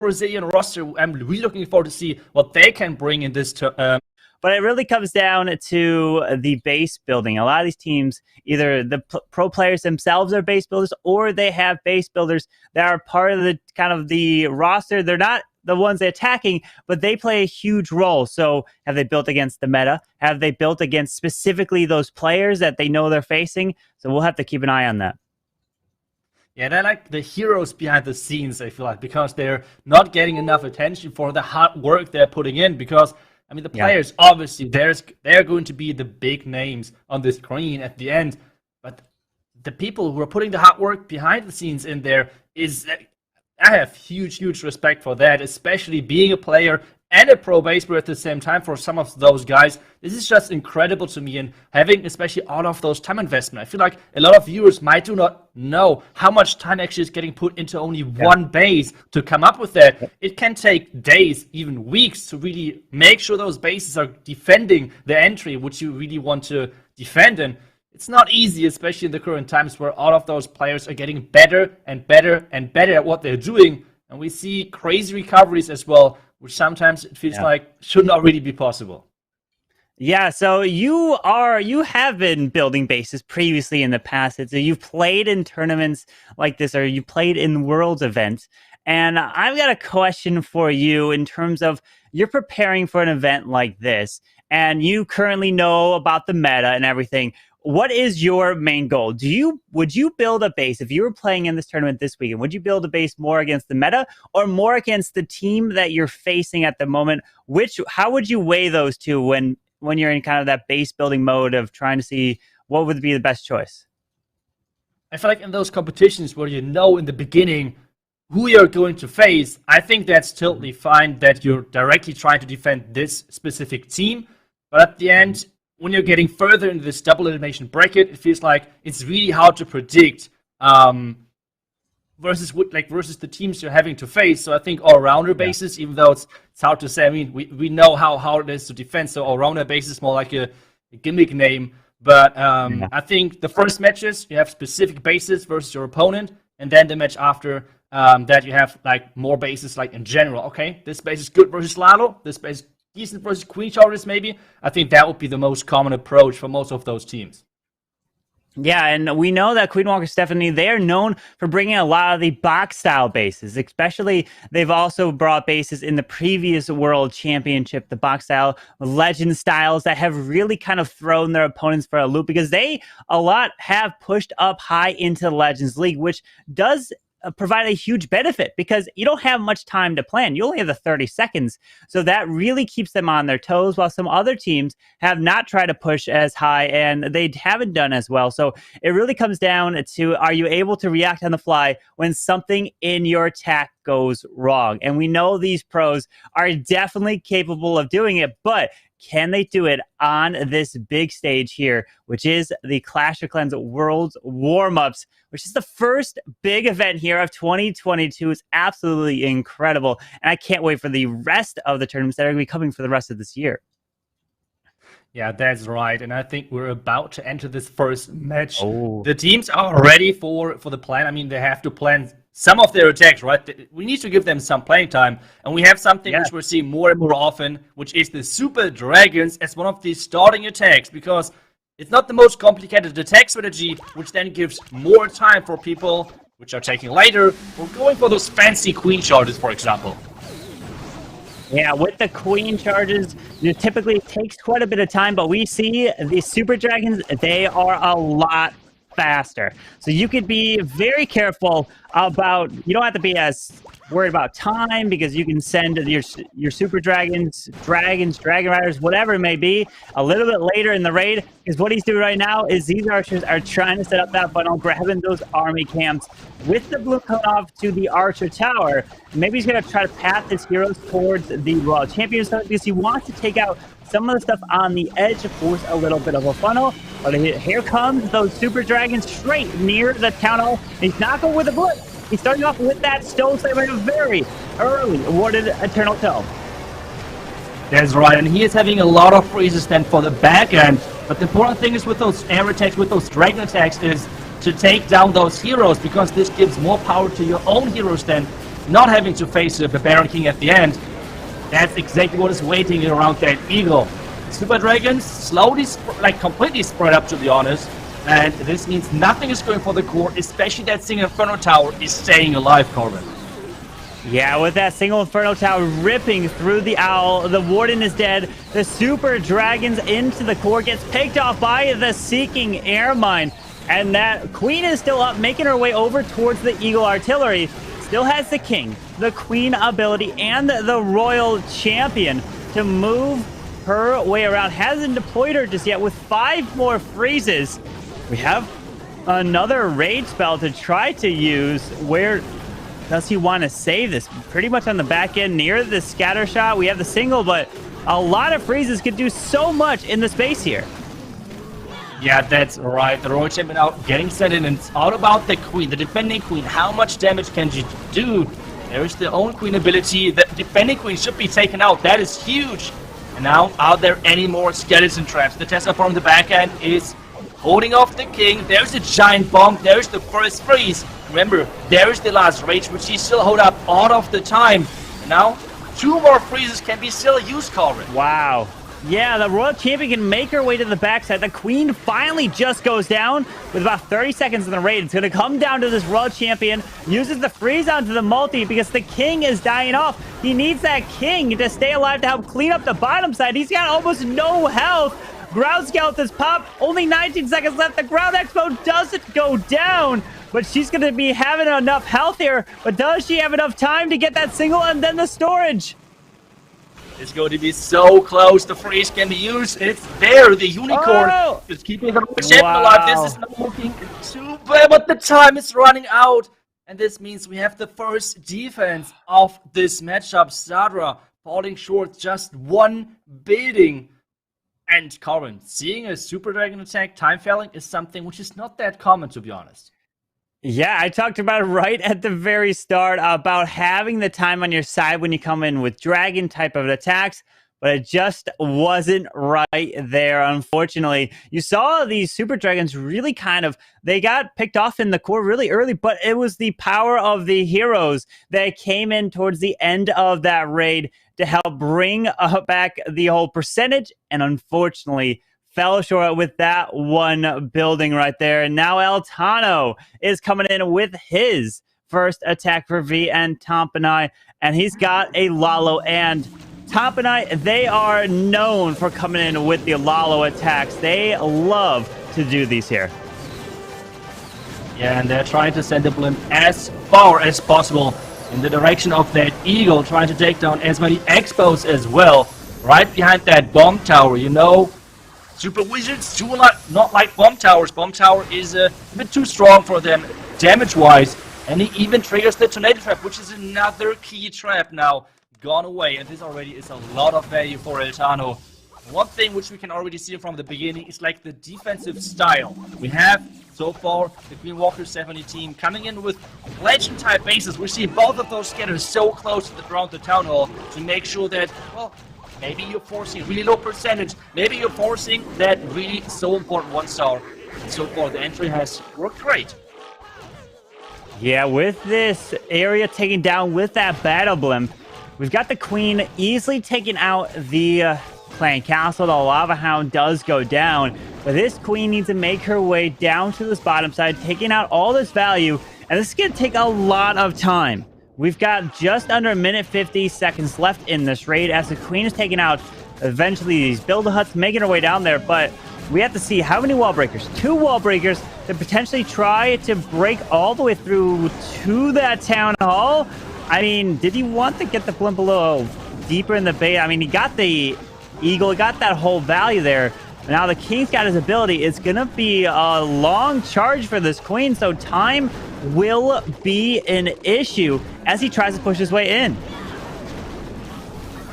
Brazilian roster. I'm really looking forward to see what they can bring in this But it really comes down to the base building. A lot of these teams, either the pro players themselves are base builders, or they have base builders that are part of the kind of the roster. They're not the ones they're attacking, but they play a huge role. So have they built against the meta? Have they built against specifically those players that they know they're facing? So we'll have to keep an eye on that. Yeah, they're like the heroes behind the scenes, I feel like, because they're not getting enough attention for the hard work they're putting in. Because, I mean, the players, obviously, they're going to be the big names on the screen at the end. But the people who are putting the hard work behind the scenes in there I have huge, huge respect for that, especially being a player and a pro baseballer at the same time for some of those guys. This is just incredible to me, and having especially all of those time investment. I feel like a lot of viewers might do not know how much time actually is getting put into only one base to come up with that. It can take days, even weeks, to really make sure those bases are defending the entry, which you really want to defend. And it's not easy, especially in the current times where all of those players are getting better and better and better at what they're doing. And we see crazy recoveries as well, which sometimes it feels like should not really be possible. Yeah, so you have been building bases previously in the past. So you've played in tournaments like this, or you played in Worlds events. And I've got a question for you in terms of you're preparing for an event like this, and you currently know about the meta and everything. What is your main goal? Would you build a base if you were playing in this tournament this weekend? Would you build a base more against the meta or more against the team that you're facing at the moment? How would you weigh those two when you're in kind of that base building mode of trying to see what would be the best choice? I feel like in those competitions where you know in the beginning who you're going to face, I think that's totally fine that you're directly trying to defend this specific team. But at the end, when you're getting further into this double elimination bracket, it feels like it's really hard to predict versus the teams you're having to face. So I think all-rounder basis, even though it's hard to say. I mean, we know how hard it is to defend, so all-rounder basis is more like a gimmick name. But I think the first matches, you have specific bases versus your opponent, and then the match after that you have like more bases like in general. Okay, this base is good versus Lalo, this base is decent versus Queen Chargers, maybe. I think that would be the most common approach for most of those teams. Yeah, and we know that Queen Walker Stephanie, they are known for bringing a lot of the box-style bases, especially they've also brought bases in the previous World Championship, the box-style legend styles that have really kind of thrown their opponents for a loop because they, a lot, have pushed up high into the Legends League, which does provide a huge benefit because you don't have much time to plan. You only have the 30 seconds. So that really keeps them on their toes, while some other teams have not tried to push as high and they haven't done as well. So it really comes down to, are you able to react on the fly when something in your attack goes wrong? And we know these pros are definitely capable of doing it, but can they do it on this big stage here, which is the Clash of Clans World's Warmups, which is the first big event here of 2022. It's absolutely incredible. And I can't wait for the rest of the tournaments that are going to be coming for the rest of this year. Yeah, that's right. And I think we're about to enter this first match. The teams are ready for the plan. I mean, they have to plan some of their attacks, right? We need to give them some playing time. And we have something which we're seeing more and more often, which is the Super Dragons as one of the starting attacks, because it's not the most complicated attack strategy, which then gives more time for people which are taking later or going for those fancy Queen charges, for example. Yeah, with the Queen charges, it typically takes quite a bit of time, but we see the Super Dragons, they are a lot faster. So you could be very careful about, you don't have to be as worried about time because you can send your Super Dragons, Dragon Riders, whatever it may be, a little bit later in the raid, because what he's doing right now is these archers are trying to set up that funnel, grabbing those army camps with the blue cone off to the Archer Tower. Maybe he's going to try to path his heroes towards the Royal Champions because he wants to take out some of the stuff on the edge to force a little bit of a funnel. But here comes those Super Dragons straight near the town hall. He's not going with a blitz. He's starting off with that Stone Slammer, a very early awarded Eternal Tome. That's right, and he is having a lot of freezes then for the back end. But the important thing is with those air attacks, with those dragon attacks, is to take down those heroes, because this gives more power to your own heroes then not having to face the Baron King at the end. That's exactly what is waiting around that eagle. Super Dragons slowly, completely spread up, to be honest. And this means nothing is going for the core, especially that single Inferno Tower is staying alive, Corbin. Yeah, with that single Inferno Tower ripping through the Owl, the Warden is dead. The Super Dragons into the core gets picked off by the Seeking Airmine. And that Queen is still up, making her way over towards the Eagle Artillery. Still has the King, the Queen ability, and the Royal Champion to move her way around. Hasn't deployed her just yet with 5 more freezes. We have another raid spell to try to use. Where does he want to save this? Pretty much on the back end near the scatter shot. We have the single, but a lot of freezes could do so much in the space here. Yeah, that's right. The Royal Champion out getting set in, and it's all about the Queen, the defending Queen. How much damage can she do? There is the own Queen ability. The defending Queen should be taken out. That is huge. And now, are there any more skeleton traps? The Tesla from the back end is holding off the King. There's a giant bomb. There's the first freeze. Remember, there is the last rage, which he still hold up all of the time. And now, 2 more freezes can be still used, Corbin. Wow. Yeah, the Royal Champion can make her way to the backside. The Queen finally just goes down with about 30 seconds in the raid. It's going to come down to this Royal Champion. Uses the freeze onto the multi because the King is dying off. He needs that King to stay alive to help clean up the bottom side. He's got almost no health. Ground Skeletons pop. Only 19 seconds left. The Ground Expo doesn't go down. But she's going to be having enough health here. But does she have enough time to get that single and then the storage? It's going to be so close. The freeze can be used. It's there. The unicorn is keeping the champion alive. This is not looking too bad, but the time is running out. And this means we have the first defense of this matchup. Sadra falling short just 1 building. And Corbin, seeing a Super Dragon attack time failing is something which is not that common, to be honest. Yeah, I talked about it right at the very start about having the time on your side when you come in with dragon type of attacks, but it just wasn't right there, unfortunately. You saw these Super Dragons really they got picked off in the core really early, but it was the power of the heroes that came in towards the end of that raid to help bring back the whole percentage, and unfortunately, fell short with that 1 building right there. And now Eltano is coming in with his first attack for V and Tompanai. And he's got a Lalo. And Tompanai, they are known for coming in with the Lalo attacks. They love to do these here. Yeah, and they're trying to send the blimp as far as possible in the direction of that eagle, trying to take down as many expos as well. Right behind that bomb tower, you know. Super Wizards do not like Bomb Towers. Bomb Tower is a bit too strong for them damage-wise. And he even triggers the Tornado Trap, which is another key trap now gone away. And this already is a lot of value for Eltano. One thing which we can already see from the beginning is like the defensive style. We have, so far, the Green Walker 70 team coming in with Legend-type bases. We see both of those scatters so close to the Town Hall to make sure that, well, maybe you're forcing really low percentage. Maybe you're forcing that really so important 1-star. And so far, the entry has worked great. Yeah, with this area taken down with that battle blimp, we've got the Queen easily taking out the Clan Castle. The Lava Hound does go down, but this Queen needs to make her way down to this bottom side, taking out all this value, and this is going to take a lot of time. We've got just under 1:50 seconds left in this raid as the Queen is taking out eventually these build-a-huts, making her way down there, but we have to see how many wall breakers. 2 wall breakers to potentially try to break all the way through to that town hall. I mean, did he want to get the blimp a little deeper in the bay? I mean, he got the eagle, he got that whole value there. Now the King's got his ability. It's going to be a long charge for this Queen, so time will be an issue as he tries to push his way in.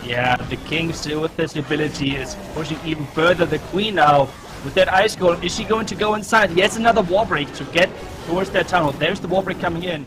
Yeah, the King still with this ability is pushing even further. The Queen now with that ice golem. Is she going to go inside? He has another wall break to get towards that tunnel. There's the wall break coming in.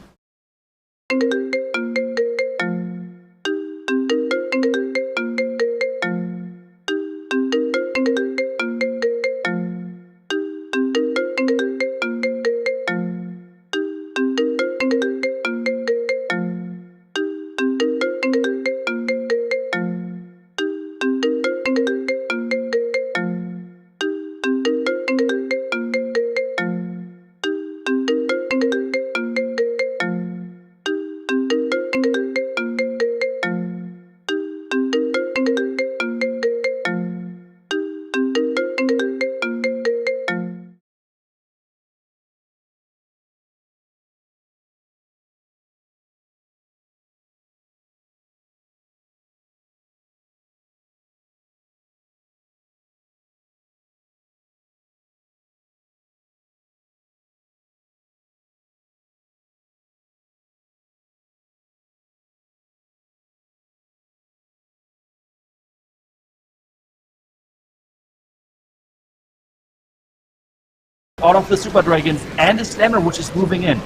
out of the Super Dragons and the Slammer, which is moving in.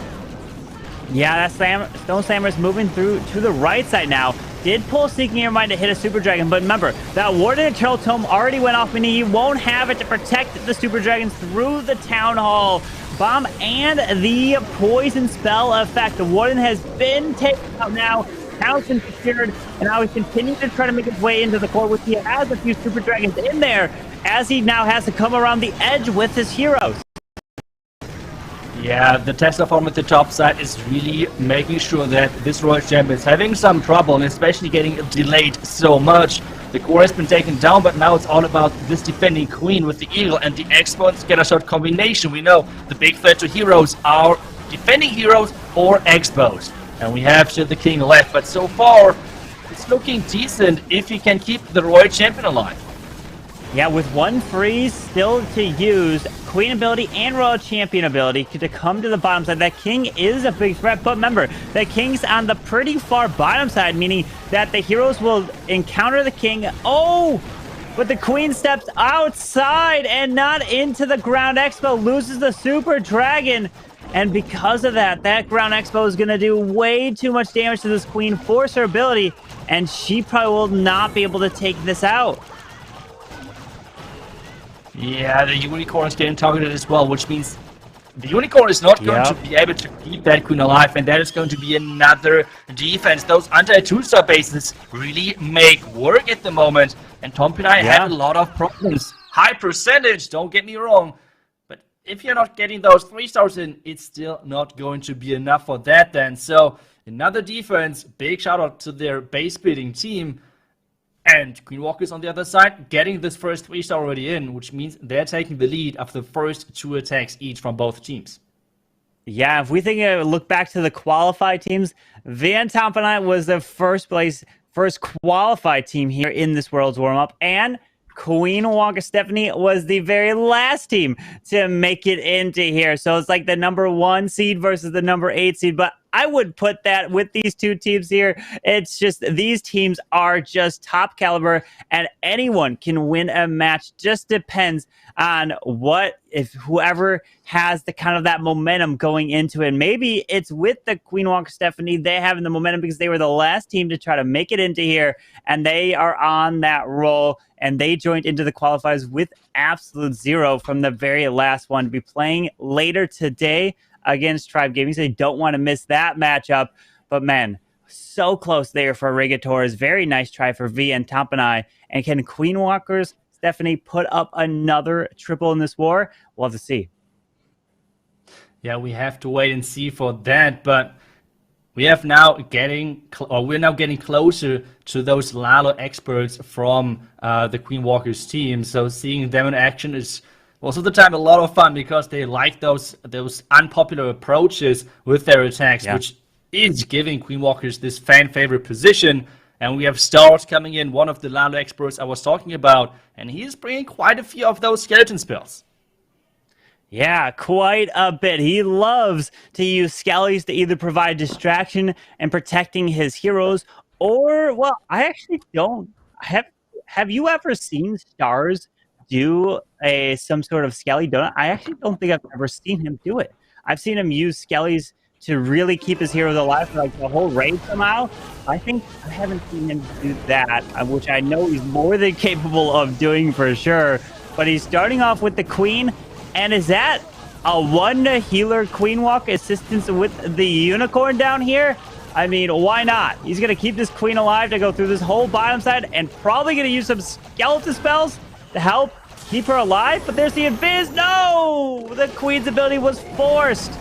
Yeah, that Stone Slammer is moving through to the right side now. Did pull Seeking Your Mind to hit a Super Dragon, but remember, that Warden Eternal Tome already went off, meaning he won't have it to protect the Super Dragons through the Town Hall Bomb and the Poison Spell effect. The Warden has been taken out now. Now it's been secured, and now he's continuing to try to make his way into the core, which he has a few Super Dragons in there, as he now has to come around the edge with his heroes. Yeah, the Tesla form at the top side is really making sure that this Royal Champ is having some trouble, and especially getting delayed so much. The core has been taken down, but now it's all about this defending Queen with the Eagle and the Expo and Scattershot combination. We know the big threat to heroes are defending heroes or Expos. And we have the King left, but so far, it's looking decent if he can keep the Royal Champion alive. Yeah, with one freeze still to use, Queen ability and Royal Champion ability to come to the bottom side. That King is a big threat, but remember, the King's on the pretty far bottom side, meaning that the heroes will encounter the King. Oh! But the Queen steps outside and not into the Ground Expo, loses the Super Dragon. And because of that, that Ground Expo is going to do way too much damage to this Queen, force her ability, and she probably will not be able to take this out. Yeah, the Unicorn is getting targeted as well, which means the Unicorn is not going to be able to keep that Queen alive, and that is going to be another defense. Those anti-2-star bases really make work at the moment, and Tompi and I have a lot of problems. High percentage, don't get me wrong, but if you're not getting those 3-stars in, it's still not going to be enough for that then. So, another defense, big shout out to their base building team. And Queen Walkers on the other side getting this first 3-star already in, which means they're taking the lead of the first 2 attacks each from both teams. Yeah, if we look back to the qualified teams, Van Tompenite was the first qualified team here in this World's Warm-Up, and Queen Wonka Stephanie was the very last team to make it into here. So it's like the number 1 seed versus the number 8 seed. But I would put that with these 2 teams here. It's just these teams are just top caliber, and anyone can win a match. Just depends on if whoever has the kind of that momentum going into it. Maybe it's with the Queen Wonka Stephanie, they having the momentum because they were the last team to try to make it into here, and they are on that roll. And they joined into the qualifiers with absolute 0 from the very last one to be playing later today against Tribe Gaming. So they don't want to miss that matchup. But man, so close there for Rigators. Very nice try for V and Tompanai. And can Queen Walkers Stephanie put up another triple in this war? We'll have to see. Yeah, we have to wait and see for that. But we're now getting closer to those Lalo experts from the Queen Walkers team. So seeing them in action is most of the time a lot of fun because they like those unpopular approaches with their attacks, which is giving Queen Walkers this fan favorite position. And we have Stars coming in, one of the Lalo experts I was talking about, and he is bringing quite a few of those skeleton spells. Yeah, quite a bit. He loves to use skellies to either provide distraction and protecting his heroes, or, well, I actually don't. Have you ever seen Stars do some sort of skelly donut? I actually don't think I've ever seen him do it. I've seen him use skellies to really keep his heroes alive for like the whole raid somehow. I haven't seen him do that, which I know he's more than capable of doing for sure. But he's starting off with the Queen. And is that a 1 healer Queen Walk assistance with the Unicorn down here? I mean, why not? He's going to keep this Queen alive to go through this whole bottom side and probably going to use some skeleton spells to help keep her alive. But there's the Invis. No! The Queen's ability was forced.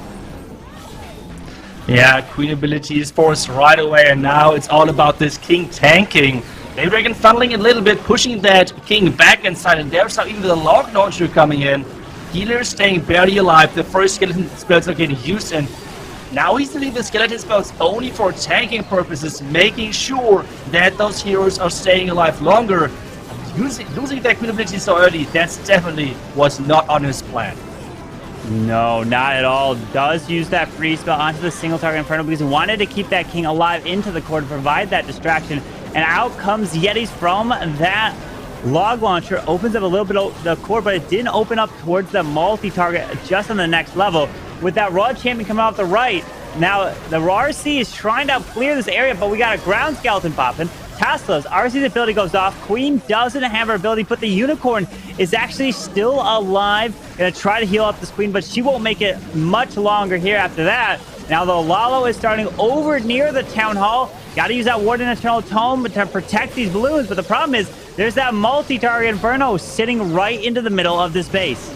Yeah, Queen ability is forced right away, and now it's all about this King tanking. They reckon funneling a little bit, pushing that King back inside, and there's now even the log launcher coming in. Healers staying barely alive, the first skeleton spells are getting used, and now he's doing the skeleton spells only for tanking purposes, making sure that those heroes are staying alive longer. Losing that Queen ability so early, that's definitely was not on his plan. No, not at all. Does use that freeze spell onto the single target Inferno because he wanted to keep that King alive into the core to provide that distraction. And out comes Yetis from that Log Launcher opens up a little bit of the core, but it didn't open up towards the multi-target just on the next level. With that Raw Champion coming off the right, now the RC is trying to clear this area, but we got a ground skeleton popping. Tesla's RC's ability goes off. Queen doesn't have her ability, but the Unicorn is actually still alive. Gonna try to heal up this Queen, but she won't make it much longer here after that. Now the Lalo is starting over near the Town Hall. Got to use that Warden Eternal Tome to protect these balloons, but the problem is there's that multi-target Inferno sitting right into the middle of this base.